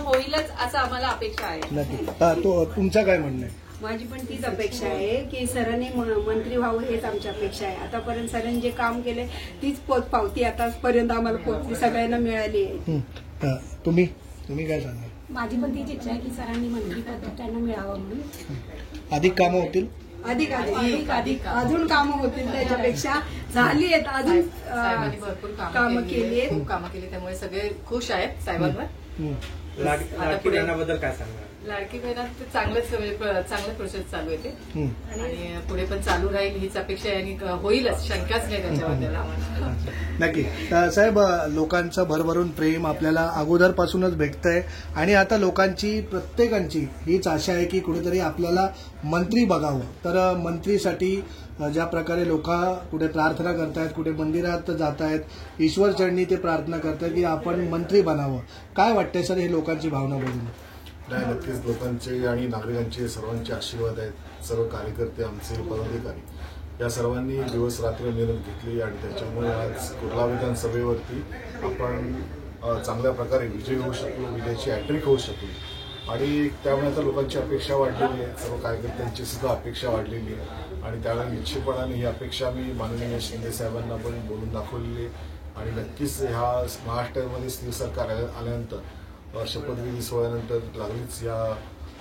होईलच असं आम्हाला अपेक्षा आहे. नक्की. तो तुमचं काय म्हणणं आहे? माझी पण तीच अपेक्षा आहे की सरांनी मंत्री व्हावं, हेच आमची अपेक्षा आहे. आतापर्यंत सरांनी जे काम केले तीच पोचपावती आतापर्यंत आम्हाला पोचली, सगळ्यांना मिळाली आहे. तुम्ही काय सांगाल? माझी पण तीच इच्छा आहे की सरांनी मंत्रीपद त्यांना मिळावं म्हणून. अधिक कामं होतील, अधिक अजून कामं होतील, त्याच्यापेक्षा झाली आहेत अजून. साहेबांनी भरपूर कामं केली, खूप कामं केली, त्यामुळे सगळे खुश आहेत साहेबांवर. लाडकी बहिणाबद्दल काय सांगणार? लाडकी बहिणात चांगलंच चांगलं प्रोसेस चालू आहे ते, आणि पुढे पण चालू राहील हीच अपेक्षा आहे, आणि होईलच, शंकाच नाही त्याच्याबद्दल आम्हाला. नक्की. साहेब, लोकांचं भरभरून प्रेम आपल्याला अगोदरपासूनच भेटतंय, आणि आता लोकांची प्रत्येकांची हीच आशा आहे की कुठेतरी आपल्याला मंत्री बघावं. तर मंत्रीसाठी ज्या प्रकारे लोक कुठे प्रार्थना करतायत, कुठे मंदिरात जात आहेत, ईश्वरचरणी ते प्रार्थना करतायत की आपण मंत्री बनावं. काय वाटतंय सर हे लोकांची भावना बघून? नाही, नक्कीच लोकांचे आणि नागरिकांचे सर्वांचे आशीर्वाद आहेत. सर्व कार्यकर्ते, आमचे पदाधिकारी या सर्वांनी दिवस रात्र मेहनत घेतली, आणि त्याच्यामुळे आज कुर्ला विधानसभेवरती आपण चांगल्या प्रकारे विजयी होऊ शकलो, विजयाची हॅट्रिक होऊ शकली. आणि त्यामुळे आता लोकांची अपेक्षा वाढलेली आहे, सर्व कार्यकर्त्यांची सुद्धा अपेक्षा वाढलेली आहे, आणि त्यावेळेला निश्चितपणाने ही अपेक्षा मी माननीय शिंदे साहेबांना पण बोलून दाखवलेली आहे. आणि नक्कीच ह्या महाराष्ट्रामध्ये स्थिर सरकार आल्यानंतर शपथविधी सोहळ्यानंतर लागलीच या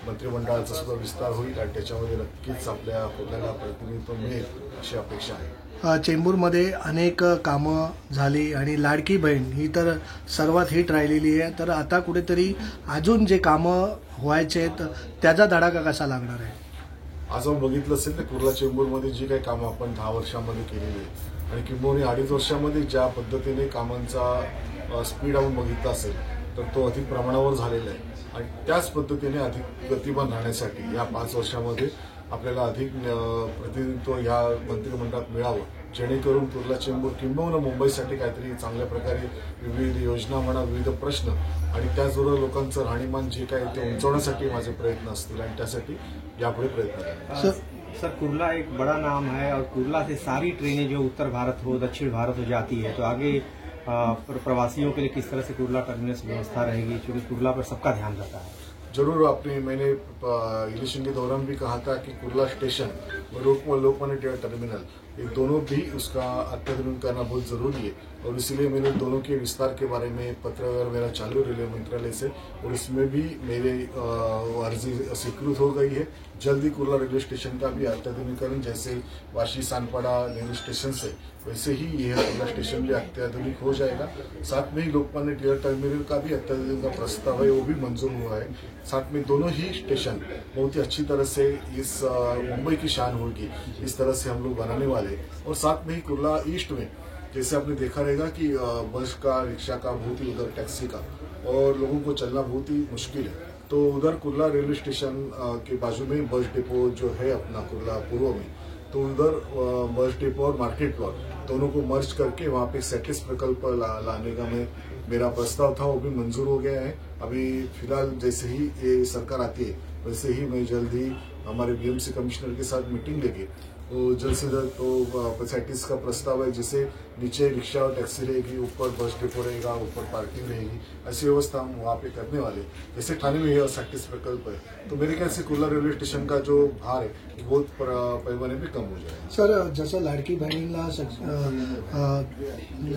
मंत्रिमंडळाचा सुद्धा विस्तार होईल, आणि त्याच्यामध्ये नक्कीच आपल्याला प्रतिनिधित्व मिळेल अशी अपेक्षा आहे. चेंबूरमध्ये अनेक कामं झाली, आणि लाडकी बहीण ही तर सर्वात हिट राहिलेली आहे. तर आता कुठेतरी अजून जे कामं व्हायचे आहेत त्याचा धडाका कसा लागणार आहे? आज आपण बघितलं असेल तर कुर्ला चेंबूरमध्ये जी काही कामं आपण 10 वर्षांमध्ये केलेली आहेत, आणि किंबहुना 2.5 वर्षांमध्ये ज्या पद्धतीने कामांचा स्पीड आपण बघितला असेल तर तो अधिक प्रमाणावर झालेला आहे. आणि त्याच पद्धतीने अधिक गतिमान राहण्यासाठी या 5 वर्षांमध्ये आपल्याला अधिक प्रतिनिधित्व ह्या मंत्रिमंडळात मिळावं, जेणेकरून कुर्ला चेंबूर किंबहुना मुंबईसाठी काहीतरी चांगल्या प्रकारे विविध योजना म्हणा, विविध प्रश्न, आणि त्याचबरोबर लोकांचं राहणीमान जे काय ते उंचावण्यासाठी माझे प्रयत्न असतील, आणि त्यासाठी यापुढे प्रयत्न करेन. सर, कुर्ला एक बड़ा नाम है, और कुर्ला से सारी ट्रेनें जो उत्तर भारत हो, दक्षिण भारत हो जाती है, तो आगे प्रवासियों के लिए किस तरह से कुर्ला टर्मिनस व्यवस्था रहेगी, क्योंकि कुर्ला पर सबका ध्यान रहता है? जरूर. मैंने इलेक्शन के दौरान भी कहा था कि कुर्ला स्टेशन और लोकमान्य टर्मिनल, ये दोनों भी उसका अत्याधुनिक करना बहुत जरूरी है, और इसलिए मैंने दोनों के विस्तार के बारे में पत्र वगैरह मेरा चालू रेलवे मंत्रालय से, और इसमें भी मेरे अर्जी स्वीकृत हो गई है. जल्दी कुर्ला रेलवे स्टेशन का भी अत्याधुनिकीकरण, जैसे वाशी सानपाड़ा रेलवे स्टेशन से, वैसे ही यह कुर्ला स्टेशन भी अत्याधुनिक हो जाएगा. साथ में ही लोकमान्य टिलक टर्मिनल का भी अत्याधुनिक का प्रस्ताव है, वो भी मंजूर हुआ है. साथ में दोनों ही स्टेशन बहुत ही अच्छी तरह से इस मुंबई की शान होगी, इस तरह से हम लोग बनाने वाले. और साथ में ही कुर्ला ईस्ट में जैसे आपने देखा रहेगा कि बस का, रिक्शा का, बहुत ही उधर टैक्सी का, और लोगों को चलना बहुत ही मुश्किल है. तो उधर कुर्ला रेलवे स्टेशन के बाजू में बस डिपो जो है अपना कुर्ला पूर्व में, तो उधर बस डिपो और मार्केट प्लॉट दोनों को मर्ज करके वहाँ पे सेटिस प्रकल्प लाने का मेरा प्रस्ताव था, वो भी मंजूर हो गया है. अभी फिलहाल जैसे ही ये सरकार आती है वैसे ही मैं जल्द ही हमारे बीएमसी कमिश्नर के साथ मीटिंग लेके तो जल्द से जल्द तो सेटिस का प्रस्ताव है, जिसे नीचे रिक्शा और टैक्सी रहेगी, ऊपर बस डिपो रहेगा, ऊपर पार्किंग रहेगी, ऐसी व्यवस्था हम वहाँ पे करने वाले. जैसे ठाणे में यह सेटिस प्रकल्प है, तो मेरे ख्याल से कुर्ला रेल्वे स्टेशन का जो भार है बहुत पैमाने पे कम हो जाएगा. सर, जसं लाडकी बहिणींना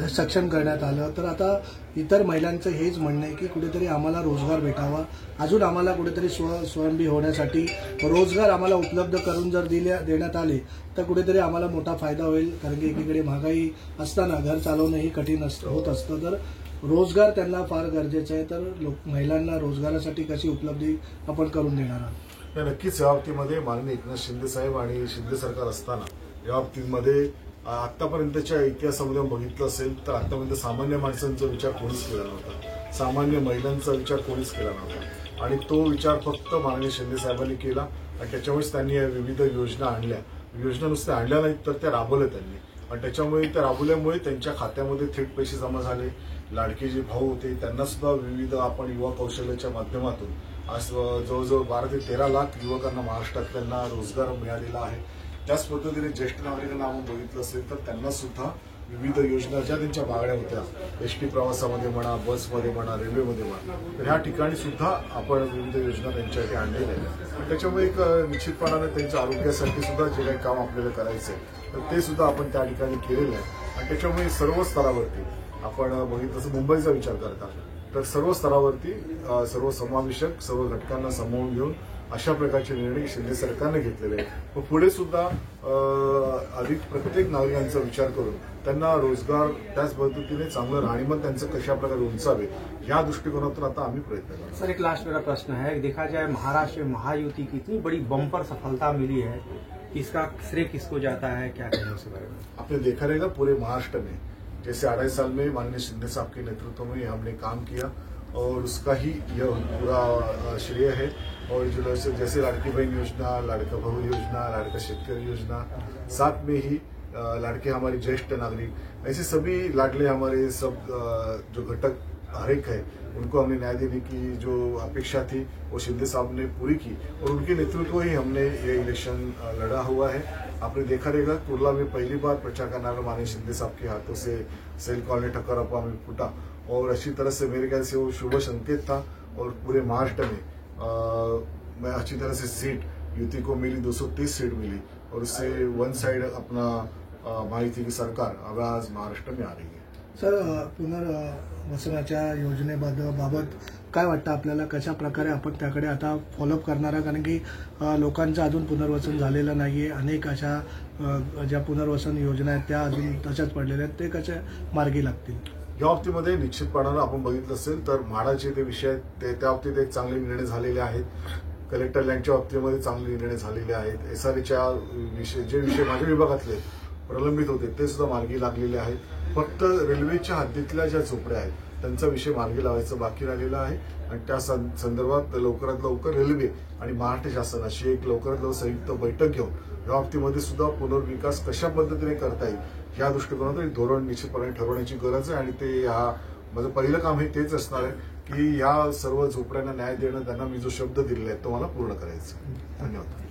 सक्षम करण्यात आलं, तर आता इतर महिलांचं हेच म्हणणं आहे की कुठेतरी आम्हाला रोजगार भेटावा, अजून आम्हाला कुठेतरी स्वयंबी होण्यासाठी रोजगार आम्हाला उपलब्ध करून जर देण्यात आले तर कुठेतरी आम्हाला मोठा फायदा होईल. कारण की एकीकडे महागाई असताना घर चालवणंही कठीण होत असतं, तर रोजगार त्यांना फार गरजेचं आहे. तर महिलांना रोजगारासाठी कशी उपलब्धी आपण करून देणार आहात? नक्कीच या बाबतीमध्ये माननीय एकनाथ शिंदे साहेब आणि शिंदे सरकार असताना या बाबतीमध्ये आतापर्यंतच्या इतिहासामध्ये बघितलं असेल तर आतापर्यंत सामान्य माणसांचा विचार कोणीच केला नव्हता, सामान्य महिलांचा विचार कोणीच केला नव्हता, आणि तो विचार फक्त माननीय शिंदे साहेबांनी केला. आणि त्याच्यामुळेच त्यांनी विविध योजना आणल्या. योजना नुसत्या आणल्या नाहीत तर त्या राबवल्या त्यांनी, आणि त्याच्यामुळे त्या राबवल्यामुळे त्यांच्या खात्यामध्ये थेट पैसे जमा झाले. लाडके जे भाऊ होते त्यांना सुद्धा विविध आपण युवा कौशल्याच्या माध्यमातून आज जवळजवळ 12 ते 13 लाख युवकांना महाराष्ट्रातल्यांना रोजगार मिळालेला आहे. त्याच पद्धतीने ज्येष्ठ नागरिकांना आपण बघितलं असेल तर त्यांना सुद्धा विविध योजना ज्या त्यांच्या मागण्या होत्या, एसटी प्रवासामध्ये म्हणा, बसमध्ये म्हणा, रेल्वेमध्ये म्हणा, तर ह्या ठिकाणी सुद्धा आपण विविध योजना त्यांच्यासाठी आणलेल्या आहेत. आणि त्याच्यामुळे एक निश्चितपणाने त्यांच्या आरोग्यासाठी सुद्धा जे काही काम आपल्याला करायचं आहे तर ते सुद्धा आपण त्या ठिकाणी केलेलं आहे. आणि त्याच्यामुळे सर्व स्तरावरती आपण बघितलं तसं मुंबईचा विचार करता तर सर्व स्तरावरती सर्व समावेशक, सर्व घटकांना सामावून घेऊन अशा प्रकारचे निर्णय शिंदे सरकारने घेतलेले आहेत. पुढे सुद्धा अधिक प्रत्येक नागरिकांचा विचार करून त्यांना रोजगार, त्याच पद्धतीने चांगलं राहणीमान त्यांचं कशा प्रकारे उंचावे या दृष्टिकोनातून आता आम्ही प्रयत्न करतो. सर, एक लास्ट मेरा प्रश्न है, देखा जाए महाराष्ट्र में महायुति की इतनी बड़ी बम्पर सफलता मिली है, इसका श्रेय किसको जाता है, क्या कहना है उसके बारे में? आपने देखा रहेगा पूरे महाराष्ट्र में जैसे 2.5 साल में माननीय शिंदे साहब के नेतृत्व में हमने काम किया और उसका ही यह पूरा श्रेय है. और जो जैसे लाड़की बहन योजना, लाड़का बहू योजना, लाड़का शेतकरी योजना, साथ में ही लाड़के हमारे ज्येष्ठ नागरिक, ऐसे सभी लाडले हमारे सब जो घटक हर एक है उनको हमने न्याय देने की जो अपेक्षा थी वो शिंदे साहब ने पूरी की और उनके नेतृत्व ही हमने ये इलेक्शन लड़ा हुआ है. आपने देखा रहेगा कुर्ला में पहली बार प्रचार करना माननीय शिंदे साहब के हाथों से सेल कॉलोनी ठक्करप्पा में फूटा और अच्छी तरह से मेरे ख्याल से वो शुभ संकेत था. और पूरे महाराष्ट्र में मैं अच्छी तरह से सीट युति को मिली, 230 सीट मिली और उससे वन साइड अपना महायुति की सरकार अब आज महाराष्ट्र में आ रही है. सर, पुनर्वसनाच्या योजनेबाबत काय वाटतं आपल्याला, कशा प्रकारे आपण त्याकडे आता फॉलोअप करणार आहे? कारण की लोकांचं अजून पुनर्वसन झालेलं नाहीये. अनेक अशा ज्या पुनर्वसन योजना आहेत त्या अजून तशाच पडलेल्या आहेत, ते कशा मार्गी लागतील? या बाबतीमध्ये निश्चितपणानं आपण बघितलं असेल तर म्हाडाचे ते विषय आहेत, त्या बाबतीत एक चांगले निर्णय झालेले आहेत. कलेक्टर लँडच्या बाबतीमध्ये चांगले निर्णय झालेले आहेत. एसआरएच्या जे विषय माझ्या विभागातले प्रलंबित होते ते सुद्धा मार्गी लागलेले आहेत. फक्त रेल्वेच्या हद्दीतल्या ज्या झोपड्या आहेत त्यांचा विषय मार्गी लावायचा बाकी राहिलेला आहे आणि त्या संदर्भात लवकरात लवकर रेल्वे आणि महाराष्ट्र शासन अशी एक लवकरात लवकर संयुक्त बैठक घेऊन या बाबतीमध्ये सुद्धा पुनर्विकास कशा पद्धतीने करता येईल या दृष्टिकोनातून एक धोरण निश्चितपणे ठरवण्याची गरज आहे. आणि ते माझं पहिलं काम हे तेच असणार आहे की या सर्व झोपड्यांना न्याय देणं, त्यांना मी जो शब्द दिलेला आहे तो मला पूर्ण करायचा. धन्यवाद.